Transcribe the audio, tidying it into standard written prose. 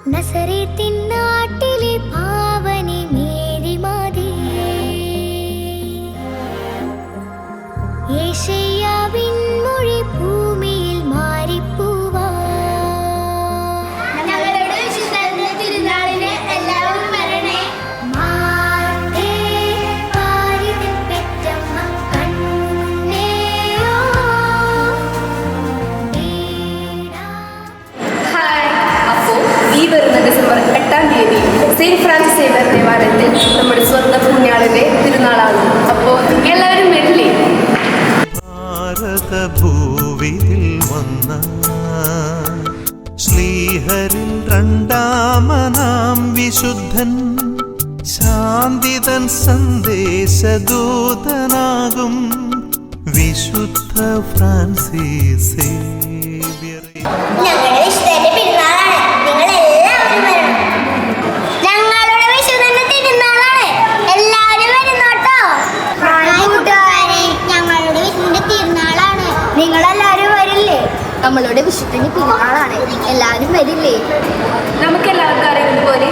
നസറേത്തിൻ നാട്ടിലെ പാവനി മേരി മാതേ, യേശയ്യാവിൻ മൊഴി ഭൂമിയിൽ മാറിപ്പൂവാ. ഞങ്ങളുടെ വിശുദ്ധന്റെ തിരുനാളിന് എല്ലാവരും വരണേ. മാതേ പാരിതിൻ പെറ്റമ്മ കണ്ണേയോ. ഹായ്. അപ്പോൾ ഈ വരുന്ന ഡിസംബർ 8-ാം തീയതി സെയിൻറ്റ് ഫ്രാൻസിസ് സേവ്യർ ദേവാലയത്തിൽ നമ്മുടെ സ്വന്തം പുണ്യാളന്റെ തിരുനാളാണ്. അപ്പോൾ എല്ലാവരും വരില്ലേ? ഭാരതഭൂവിൽ വന്ന ശ്രീഹരിൻ രണ്ടാമനാം വിശുദ്ധൻ, ശാന്തിതൻ സന്ദേശദൂതനാകും വിശുദ്ധ ഫ്രാൻസിസ് സേവ്യറെ. ഞങ്ങളുടെ വിശുദ്ധന്റെ പെരുന്നാളാണ്, നിങ്ങൾ എല്ലാവരും വരണം. ഞങ്ങളുടെ വിശുദ്ധന്റെ തിരുനാളാണ്, എല്ലാവരും വരുന്നോട്ടോ. കൂട്ടുകാരെ, ഞങ്ങളുടെ വിശുദ്ധന്റെ തിരുനാളാണ്, നിങ്ങളെല്ലാവരും വരില്ലേ? നമ്മളുടെ വിശുദ്ധന്റെ തിരുനാളാണ്, എല്ലാവരും വരില്ലേ? നമുക്കെല്ലാവർക്കും അറിയുന്നത് പോലെ